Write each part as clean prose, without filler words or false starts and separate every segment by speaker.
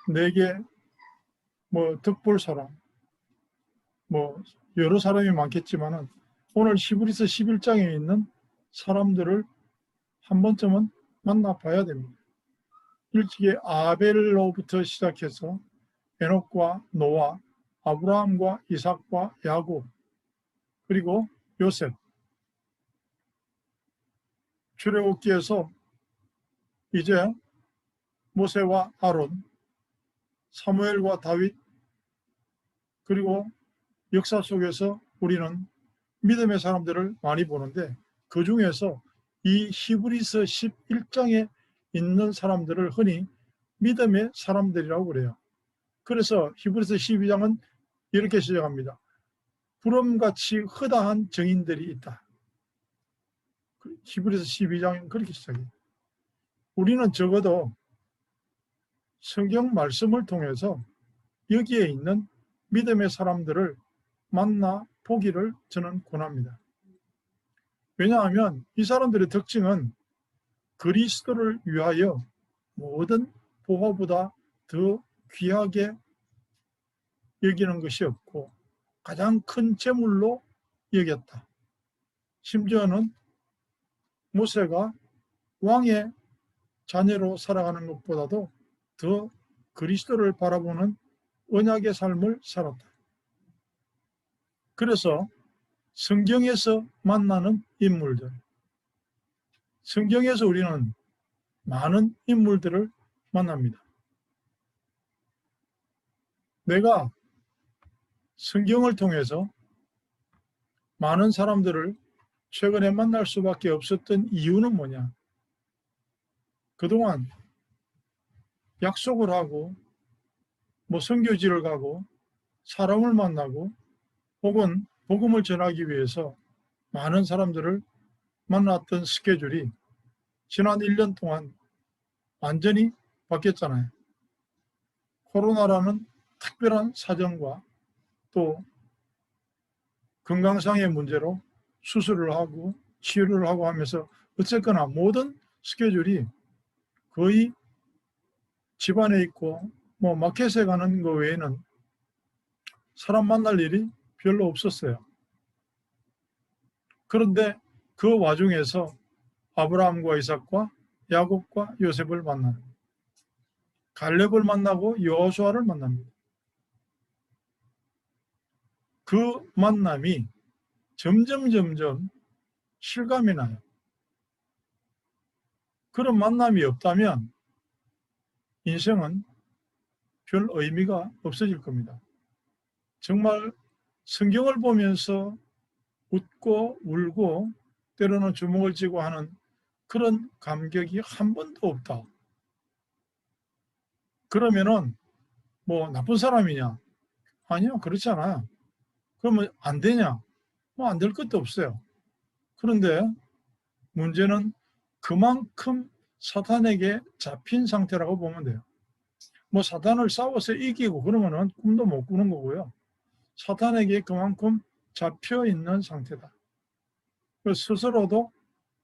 Speaker 1: 내게 덕볼 사람, 여러 사람이 많겠지만은 오늘 히브리서 11장에 있는 사람들을 한 번쯤은 만나봐야 됩니다. 일찍이 아벨로부터 시작해서 에녹과 노아, 아브라함과 이삭과 야곱, 그리고 요셉, 출애굽기에서 이제 모세와 아론, 사무엘과 다윗, 그리고 역사 속에서 우리는 믿음의 사람들을 많이 보는데 그 중에서 이 히브리서 11장에 있는 사람들을 흔히 믿음의 사람들이라고 그래요. 그래서 히브리서 12장은 이렇게 시작합니다. 구름같이 허다한 증인들이 있다. 히브리서 12장은 그렇게 시작해요. 우리는 적어도 성경 말씀을 통해서 여기에 있는 믿음의 사람들을 만나 보기를 저는 권합니다. 왜냐하면 이 사람들의 특징은 그리스도를 위하여 모든 보화보다 더 귀하게 여기는 것이 없고 가장 큰 재물로 여겼다. 심지어는 모세가 왕의 자녀로 살아가는 것보다도 더 그리스도를 바라보는 언약의 삶을 살았다. 그래서 성경에서 만나는 인물들, 성경에서 우리는 많은 인물들을 만납니다. 내가 성경을 통해서 많은 사람들을 최근에 만날 수밖에 없었던 이유는 뭐냐? 그동안 약속을 하고 선교지를 가고 사람을 만나고 혹은 복음을 전하기 위해서 많은 사람들을 만났던 스케줄이 지난 1년 동안 완전히 바뀌었잖아요. 코로나라는 특별한 사정과 또 건강상의 문제로 수술을 하고 치료를 하고 하면서 어쨌거나 모든 스케줄이 거의 집안에 있고 마켓에 가는 거 외에는 사람 만날 일이 별로 없었어요. 그런데 그 와중에서 아브라함과 이삭과 야곱과 요셉을 만나는, 갈렙을 만나고 여호수아를 만납니다. 그 만남이 점점 실감이 나요. 그런 만남이 없다면 인생은 별 의미가 없어질 겁니다. 정말 성경을 보면서 웃고 울고 때로는 주먹을 쥐고 하는 그런 감격이 한 번도 없다. 그러면은 나쁜 사람이냐? 아니요, 그렇지 않아요. 그러면 안 되냐? 안 될 것도 없어요. 그런데 문제는 그만큼 사탄에게 잡힌 상태라고 보면 돼요. 사탄을 싸워서 이기고 그러면은 꿈도 못 꾸는 거고요. 사탄에게 그만큼 잡혀 있는 상태다. 스스로도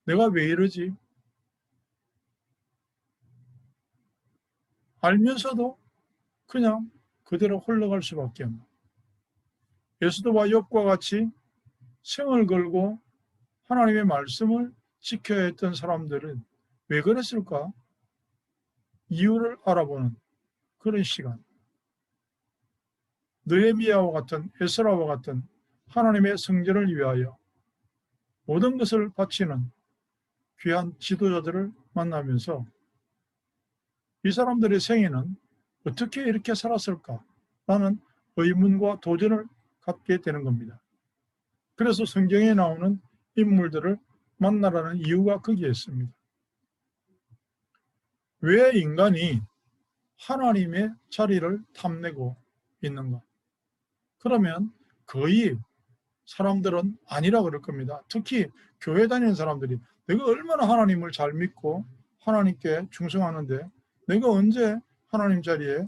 Speaker 1: 내가 왜 이러지? 알면서도 그냥 그대로 흘러갈 수밖에 없는. 에스더와 욥과 같이 생을 걸고 하나님의 말씀을 지켜야 했던 사람들은 왜 그랬을까? 이유를 알아보는 그런 시간. 느헤미야와 같은, 에스라와 같은 하나님의 성전을 위하여 모든 것을 바치는 귀한 지도자들을 만나면서 이 사람들의 생애는 어떻게 이렇게 살았을까라는 의문과 도전을 갖게 되는 겁니다. 그래서 성경에 나오는 인물들을 만나라는 이유가 거기에 있습니다. 왜 인간이 하나님의 자리를 탐내고 있는가? 그러면 거의 사람들은 아니라 그럴 겁니다. 특히 교회 다니는 사람들이 내가 얼마나 하나님을 잘 믿고 하나님께 충성하는데 내가 언제 하나님 자리에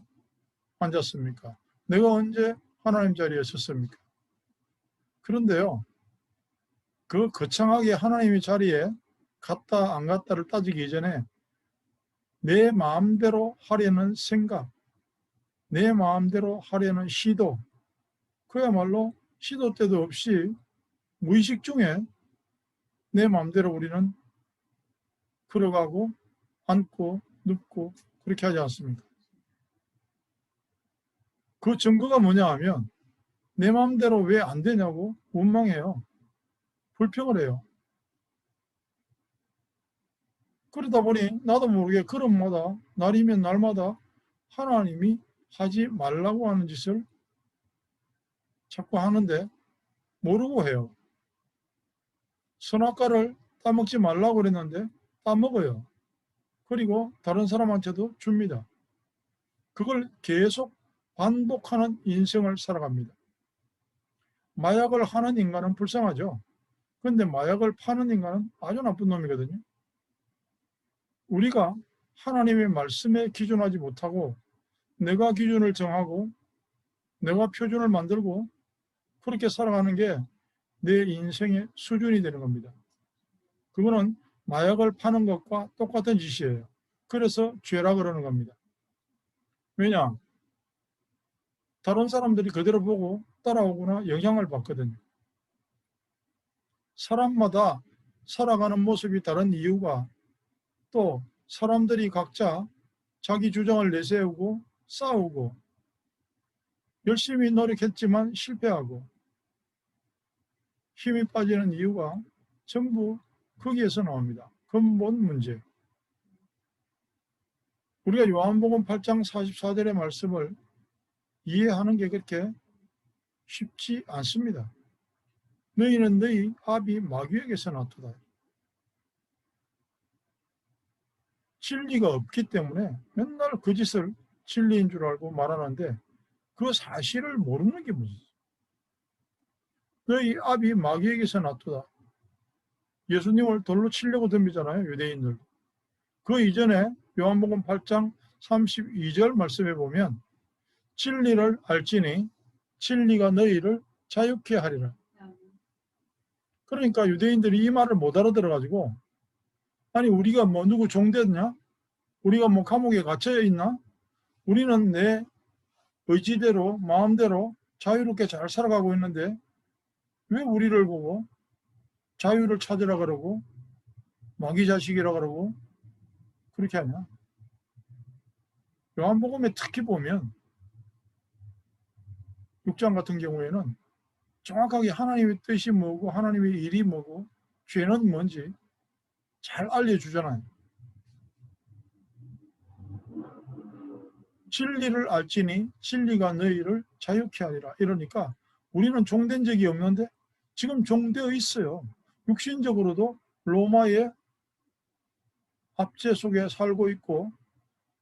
Speaker 1: 앉았습니까? 내가 언제 하나님 자리에 섰습니까? 그런데요, 그 거창하게 하나님의 자리에 갔다 안 갔다를 따지기 이전에 내 마음대로 하려는 생각, 내 마음대로 하려는 시도, 그야말로 시도 때도 없이 무의식 중에 내 마음대로 우리는 걸어가고 앉고 눕고 그렇게 하지 않습니까? 그 증거가 뭐냐 하면 내 마음대로 왜 안 되냐고 원망해요. 불평을 해요. 그러다 보니 나도 모르게 걸음마다 날이면 날마다 하나님이 하지 말라고 하는 짓을 자꾸 하는데 모르고 해요. 선악과를 따먹지 말라고 그랬는데 따먹어요. 그리고 다른 사람한테도 줍니다. 그걸 계속 반복하는 인생을 살아갑니다. 마약을 하는 인간은 불쌍하죠. 그런데 마약을 파는 인간은 아주 나쁜 놈이거든요. 우리가 하나님의 말씀에 기준하지 못하고 내가 기준을 정하고 내가 표준을 만들고 그렇게 살아가는 게 내 인생의 수준이 되는 겁니다. 그거는 마약을 파는 것과 똑같은 짓이에요. 그래서 죄라 그러는 겁니다. 왜냐? 다른 사람들이 그대로 보고 따라오거나 영향을 받거든요. 사람마다 살아가는 모습이 다른 이유가 또 사람들이 각자 자기 주장을 내세우고 싸우고 열심히 노력했지만 실패하고 힘이 빠지는 이유가 전부 거기에서 나옵니다. 근본 문제. 우리가 요한복음 8장 44절의 말씀을 이해하는 게 그렇게 쉽지 않습니다. 너희는 너희 아비 마귀에게서 나토다. 진리가 없기 때문에 맨날 그 짓을 진리인 줄 알고 말하는데 그 사실을 모르는 게 문제죠. 너희 아비 마귀에게서 나토다. 예수님을 돌로 치려고 덤비잖아요. 유대인들. 그 이전에 요한복음 8장 32절 말씀에 보면 진리를 알지니 진리가 너희를 자유케 하리라. 그러니까 유대인들이 이 말을 못 알아들어가지고 아니 우리가 뭐 누구 종됐냐? 우리가 뭐 감옥에 갇혀 있나? 우리는 내 의지대로 마음대로 자유롭게 잘 살아가고 있는데 왜 우리를 보고 자유를 찾으라 그러고 마귀 자식이라 그러고 그렇게 하냐? 요한복음에 특히 보면 6장 같은 경우에는 정확하게 하나님의 뜻이 뭐고 하나님의 일이 뭐고 죄는 뭔지 잘 알려주잖아요. 진리를 알지니 진리가 너희를 자유케 하리라. 이러니까 우리는 종된 적이 없는데 지금 종되어 있어요. 육신적으로도 로마의 압제 속에 살고 있고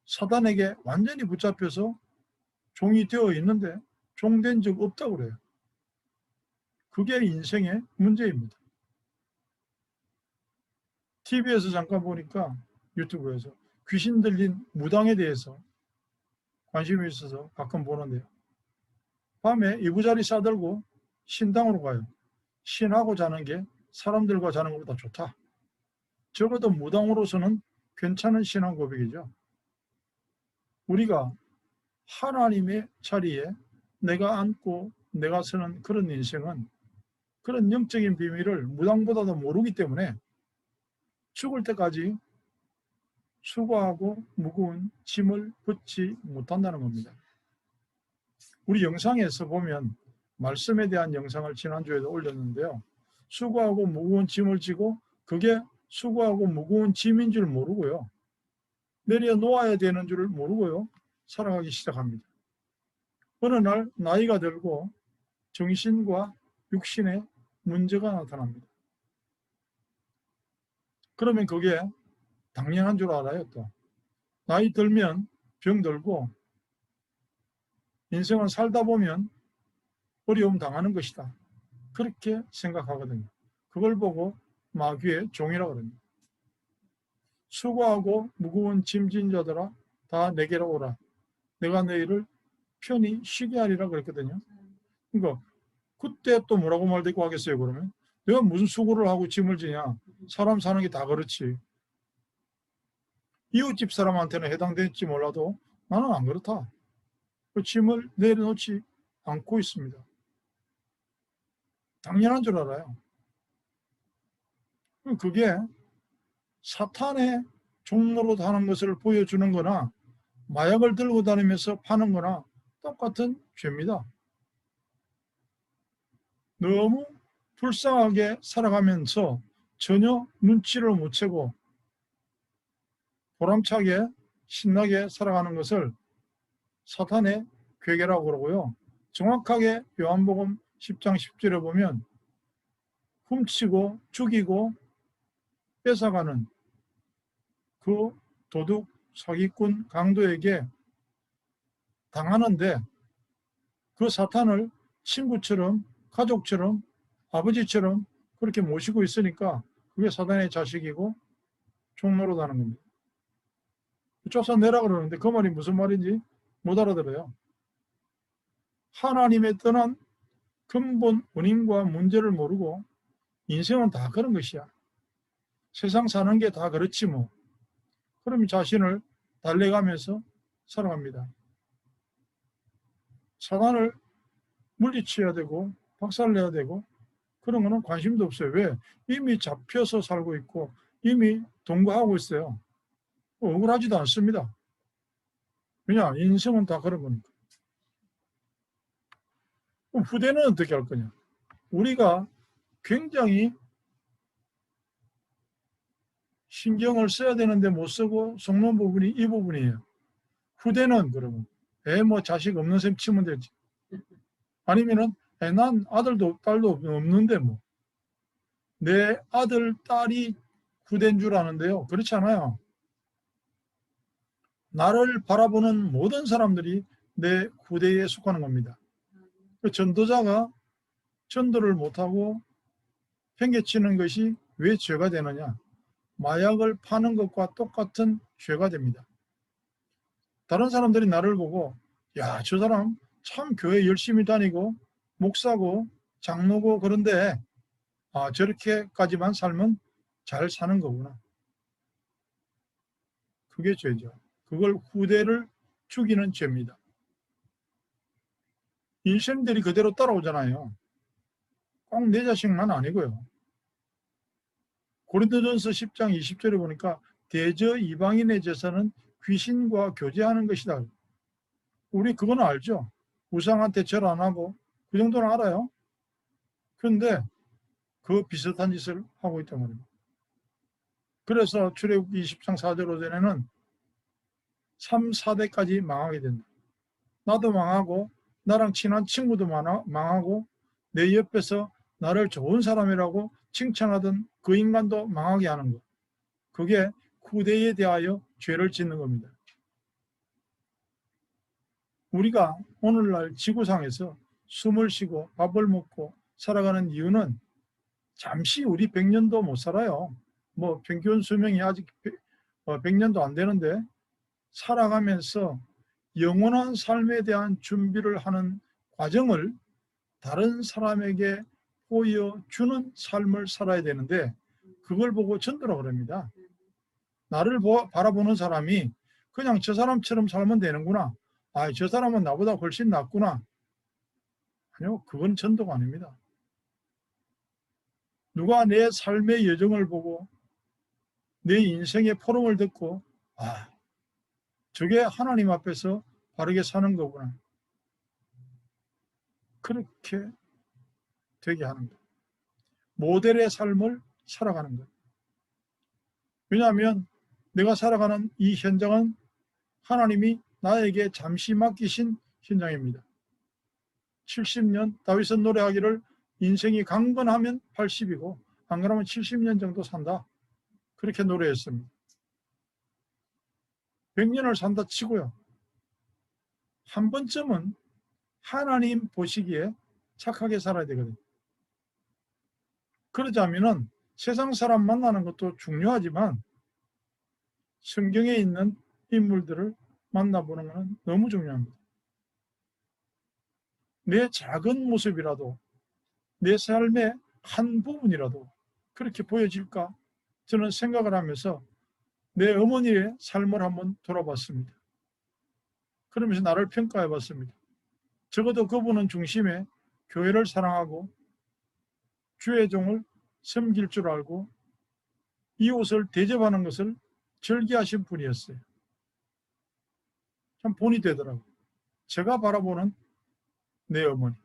Speaker 1: 사단에게 완전히 붙잡혀서 종이 되어 있는데 종된 적 없다고 그래요. 그게 인생의 문제입니다. TV에서 잠깐 보니까 유튜브에서 귀신 들린 무당에 대해서 관심이 있어서 가끔 보는데요. 밤에 이부자리 싸들고 신당으로 가요. 신하고 자는 게 사람들과 자는 것보다 좋다. 적어도 무당으로서는 괜찮은 신앙 고백이죠. 우리가 하나님의 자리에 내가 앉고 내가 서는 그런 인생은 그런 영적인 비밀을 무당보다도 모르기 때문에 죽을 때까지 수고하고 무거운 짐을 벗지 못한다는 겁니다. 우리 영상에서 보면 말씀에 대한 영상을 지난주에도 올렸는데요. 수고하고 무거운 짐을 지고 그게 수고하고 무거운 짐인 줄 모르고요. 내려놓아야 되는 줄 모르고요. 살아가기 시작합니다. 어느 날 나이가 들고 정신과 육신에 문제가 나타납니다. 그러면 그게 당연한 줄 알아요. 또 나이 들면 병 들고 인생을 살다 보면 어려움 당하는 것이다. 그렇게 생각하거든요. 그걸 보고 마귀의 종이라고 합니다. 수고하고 무거운 짐진 자들아 다 내게로 오라. 내가 너희를 편히 쉬게 하리라 그랬거든요. 그러니까 그때 또 뭐라고 말대꾸 하겠어요, 그러면? 내가 무슨 수고를 하고 짐을 지냐? 사람 사는 게 다 그렇지. 이웃집 사람한테는 해당될지 몰라도 나는 안 그렇다. 그 짐을 내려놓지 않고 있습니다. 당연한 줄 알아요. 그게 사탄의 종로로 다는 것을 보여주는 거나 마약을 들고 다니면서 파는 거나 똑같은 죄입니다. 너무 불쌍하게 살아가면서 전혀 눈치를 못 채고 보람차게 신나게 살아가는 것을 사탄의 괴계라고 그러고요. 정확하게 요한복음 10장 10절에 보면 훔치고 죽이고 뺏어가는 그 도둑 사기꾼 강도에게 당하는데 그 사탄을 친구처럼 가족처럼 아버지처럼 그렇게 모시고 있으니까 그게 사탄의 자식이고 종노릇하는 겁니다. 쫓아내라 그러는데 그 말이 무슨 말인지 못 알아들어요. 하나님의 떠난 근본 원인과 문제를 모르고 인생은 다 그런 것이야. 세상 사는 게 다 그렇지 뭐. 그러면 자신을 달래가면서 살아갑니다. 사단을 물리쳐야 되고 박살내야 되고 그런 거는 관심도 없어요. 왜? 이미 잡혀서 살고 있고 이미 동거하고 있어요. 억울하지도 않습니다. 왜냐? 인생은 다 그런 거니까. 그럼 후대는 어떻게 할 거냐? 우리가 굉장히 신경을 써야 되는데 못 쓰고 속는 부분이 이 부분이에요. 후대는 그러면 뭐 자식 없는 셈 치면 되지. 아니면은 난 아들도 딸도 없는데 뭐 내 아들 딸이 후대인 줄 아는데요. 그렇지 않아요. 나를 바라보는 모든 사람들이 내 후대에 속하는 겁니다. 그 전도자가 전도를 못하고 팽개치는 것이 왜 죄가 되느냐? 마약을 파는 것과 똑같은 죄가 됩니다. 다른 사람들이 나를 보고 야, 저 사람 참 교회 열심히 다니고 목사고 장로고 그런데 저렇게까지만 살면 잘 사는 거구나. 그게 죄죠. 그걸 후대를 죽이는 죄입니다. 인생들이 그대로 따라오잖아요. 꼭 내 자식만 아니고요. 고린도전서 10장 20절에 보니까 대저 이방인의 제사는 귀신과 교제하는 것이다. 우리 그건 알죠. 우상한테 절 안 하고 그 정도는 알아요. 그런데 그 비슷한 짓을 하고 있단 말입니다. 그래서 출애굽기 20장 4절 5절에는 3, 4대까지 망하게 된다. 나도 망하고 나랑 친한 친구도 망하고 내 옆에서 나를 좋은 사람이라고 칭찬하던 그 인간도 망하게 하는 것. 그게 후대에 대하여 죄를 짓는 겁니다. 우리가 오늘날 지구상에서 숨을 쉬고 밥을 먹고 살아가는 이유는 잠시 우리 100년도 못 살아요. 뭐 평균 수명이 아직 100년도 안 되는데 살아가면서 영원한 삶에 대한 준비를 하는 과정을 다른 사람에게 보여주는 삶을 살아야 되는데 그걸 보고 전도라고 그럽니다. 나를 바라보는 사람이 그냥 저 사람처럼 살면 되는구나. 저 사람은 나보다 훨씬 낫구나. 아니요, 그건 전도가 아닙니다. 누가 내 삶의 여정을 보고 내 인생의 포럼을 듣고 저게 하나님 앞에서 바르게 사는 거구나. 그렇게 되게 하는 거예요. 모델의 삶을 살아가는 거예요. 왜냐하면 내가 살아가는 이 현장은 하나님이 나에게 잠시 맡기신 현장입니다. 70년 다윗은 노래하기를 인생이 강건하면 80이고 안 그러면 70년 정도 산다. 그렇게 노래했습니다. 100년을 산다 치고요. 한 번쯤은 하나님 보시기에 착하게 살아야 되거든요. 그러자면은 세상 사람 만나는 것도 중요하지만 성경에 있는 인물들을 만나보는 것은 너무 중요합니다. 내 작은 모습이라도 내 삶의 한 부분이라도 그렇게 보여질까? 저는 생각을 하면서 내 어머니의 삶을 한번 돌아봤습니다. 그러면서 나를 평가해 봤습니다. 적어도 그분은 중심에 교회를 사랑하고 주의 종을 섬길 줄 알고 이웃을 대접하는 것을 즐겨하신 분이었어요. 참 본이 되더라고요. 제가 바라보는 내 어머니.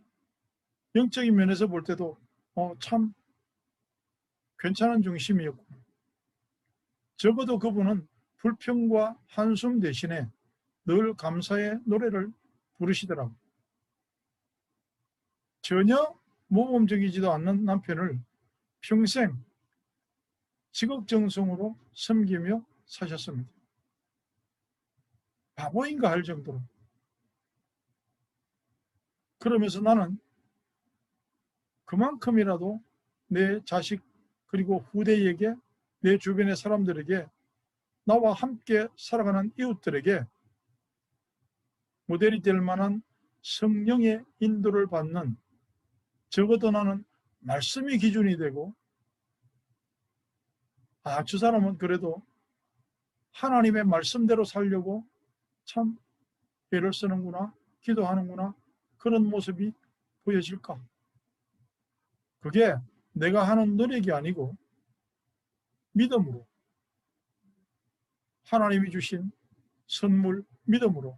Speaker 1: 영적인 면에서 볼 때도 참 괜찮은 중심이었고, 적어도 그분은 불평과 한숨 대신에 늘 감사의 노래를 부르시더라고요. 전혀 모범적이지도 않는 남편을 평생 지극정성으로 섬기며 사셨습니다. 바보인가 할 정도로. 그러면서 나는 그만큼이라도 내 자식 그리고 후대에게, 내 주변의 사람들에게, 나와 함께 살아가는 이웃들에게 모델이 될 만한 성령의 인도를 받는, 적어도 나는 말씀이 기준이 되고, 저 사람은 그래도 하나님의 말씀대로 살려고 참 애를 쓰는구나, 기도하는구나, 그런 모습이 보여질까? 그게 내가 하는 노력이 아니고 믿음으로, 하나님이 주신 선물 믿음으로,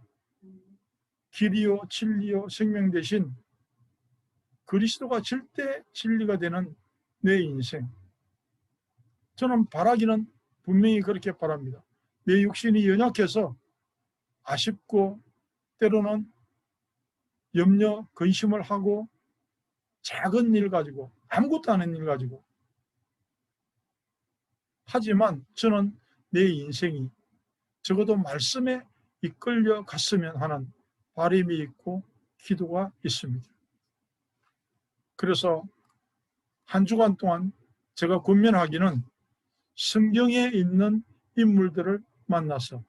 Speaker 1: 길이요 진리요 생명 대신 그리스도가 절대 진리가 되는 내 인생, 저는 바라기는 분명히 그렇게 바랍니다. 내 육신이 연약해서 아쉽고 때로는 염려, 근심을 하고 작은 일 가지고, 아무것도 아닌 일 가지고, 하지만 저는 내 인생이 적어도 말씀에 이끌려 갔으면 하는 바람이 있고 기도가 있습니다. 그래서 한 주간 동안 제가 권면하기는 성경에 있는 인물들을 만나서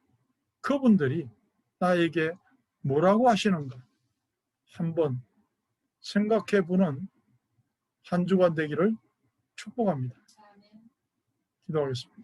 Speaker 1: 그분들이 나에게 뭐라고 하시는가 한번 생각해 보는 한 주간 되기를 축복합니다. 기도하겠습니다.